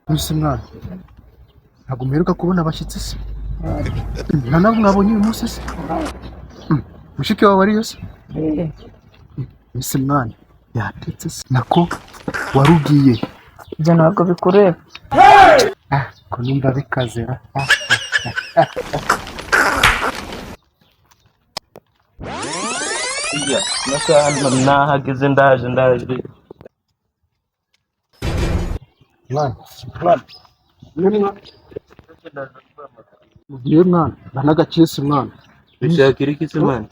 Nuse mwana. Ntabwo mperuka kubona abashyitsi se. Ntabwo nabonye uyu munsi se. Mushiki wawe ari yose? Nuse mwana. Yatetse se. Nako warugiye. Ibyo ntabwo bikureba. Ko numva bikazera. Iya, nahageze ndaje. Mwana. Mugiye mwana, banagakese mwana. Ushakira iki se mwana?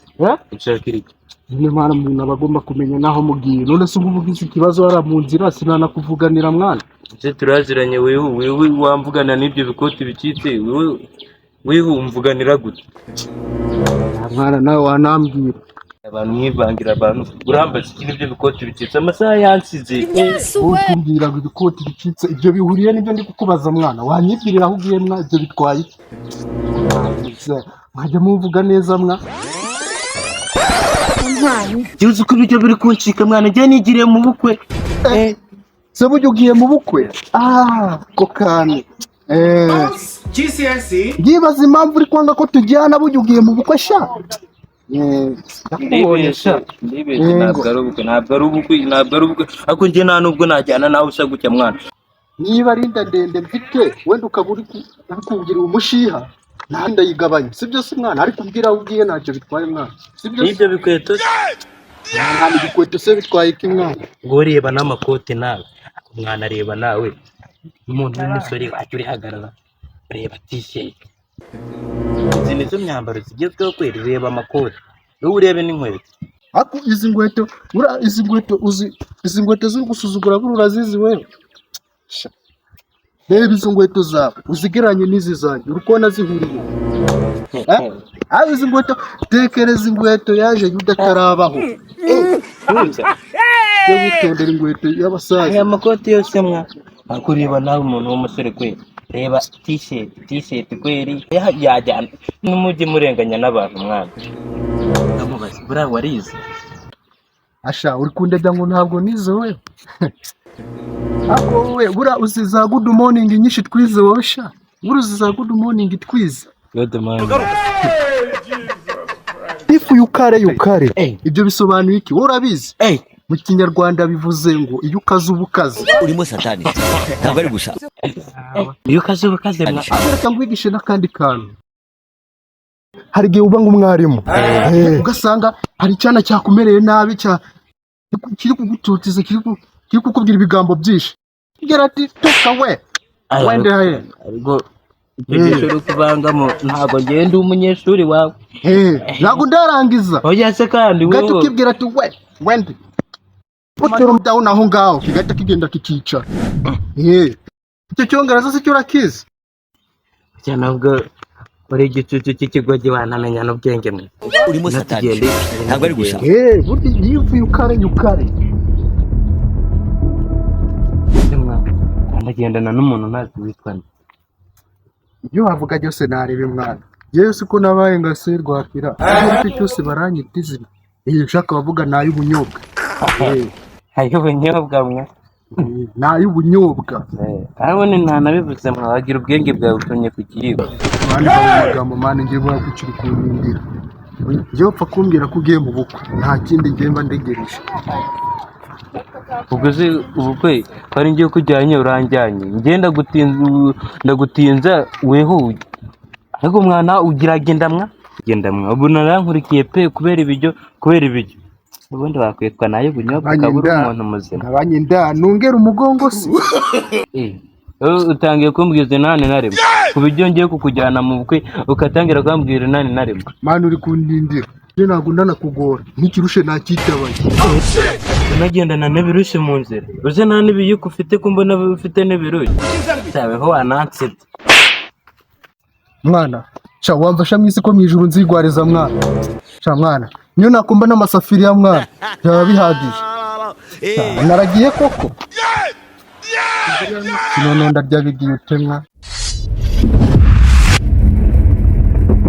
Ushakira iki? Nyine mwana umuntu abagomba kumenya naho mugiye. None se uvugize ikibazo ara mu nzira sinanakuvuganira mwana. Ese turaziranye wewe wamvugana n'ibyo bikoti bicitse wewe umvuganira gute? Mwana nawe wanambwira. Abantu mwivangira abantu urambaza iki n'ibyo bikoti bicitse amasaha yansize. Utumbwira ngo ibikoti bicitse ibyo bihuriye n'ibyo ndi kukubaza mwana. Wanyibwirira aho ugiye mwana ibyo bitwaye. Mwajya muvuga neza mwana. Yuzuye ko ibyo biri kuncika mwana njye nigiriye mu bukwe. Se buryo ugiye mu bukwe? Ko kane. GCSE. Ngibaza impamvu uri kwanga ko tujyana buryo ugiye mu bukwe sha. Ntabwo ari ubukwe ariko njye nta nubwo najyana nawe usa gutya mwana. Niba ari inda ndende mfite wenda ukaba uri kumbwira umushiha nanda yigabanya sibyo se mwana ariko ubwira ugiye ntacyo bitwaye mwana sibyo ibyo bikweto nta bikweto se bitwaye iki mwana ngo reba n'amakote nawe mwana reba nawe umuntu w'umusore wacyo uri hagarara reba t-shirt izi nizo myambaro zigezweho kweri reba amakote wowe urebe n'inkweto ako izi nkweto zuri gusuzugura buri urazizi wewe reba izo nkweto zawe uzigeranye n'izi zanjye uri kubona zihuriye izi nkweto tekereza inkweto yaje yudatarabaho yo witondera inkweto y'abasaza aya makoti yose mwa akureba nawe umuntu w'umusore kweri reba t-shirt kweri yajyana n'umujyi murenganya n'abantu mwana ndamubaza bura warize asha uri kundajya ngo ntabwo nize we ako we bura uziza good morning nyinshi twize wowe sha bura uziza good morning twize good morning if you carry ibyo bisobanuye iki wowe urabizi mu kinyarwanda bivuze ngo iyo ukaze ubukaze urimo satani ntabwo ari gusa iyo ukaze ubukaze mwa reka ngwigishe n'akandi kantu hari igihe uba nk'umwarimu ugasanga hari icyana cyakumereye nabi kiri kugututiza kiri kukubwira ibigambo byinshi kigera ati toka we wende haye ariko igishoro kuvangamo ntabwo ngende umunyeshuri wawe ntabwo ndarangiza oya se kandi wewe gato kibwira ati we wende utero down aho ngaho kigata kigenda kikica icyo cyongereza se cyo urakizi cyane ubwo uri igicucu cy'ikigo giwanamenya n'ubwenge mwe urimo satani ntabwo ari gusa burya iyo ukare ndagendana n'umuntu ntazi witwa nde iyo wavuga byose narebe mwana yewe siko nabaye ngase rwakira icyo cyose baranyita izina nshaka bavuga NAYUBUNYOBWA ay'ubunyobwa mwe NAYUBUNYOBWA arabone nta nabivuze mwa wagira ubwenge bwawe utumye ku kiribwa mwana amagambo mwana ngiye bwa kuciri kunyindira yo pfa kumbwira ko ugiye mu bukwe nta kindi ngemba ndegereje ubwo se ubukwe ari ngiye kujyanye uranjyanye ngenda ndagutinza weho ariko mwana ugira genda mwa ubu narankurikiye pe kubera ibijyo ubundi wakwitwa NAYUBUNYOBWA kabura umuntu muzima abanyinda nungera umugongo se utangiye kumbwiza nane narimwe kubijyo ngiye kukujyana mu bukwe ukatangira kwambwira nane narimwe mana uri kundindira ntabwo ndanakugora n'ikirushe nakitabaye unagendana n'ibirushe mu nzira uze nta n'ibiyuko ufite ko mbona ufite n'ibirushe cyaweho wanansetse mwana sha wamfasha mwisi ko mwijuru nzigwariza mwana sha mwana niyo nakumba n'amasafiriya mwana byaba bihagije naragiye koko none ndarya bigiye utemwa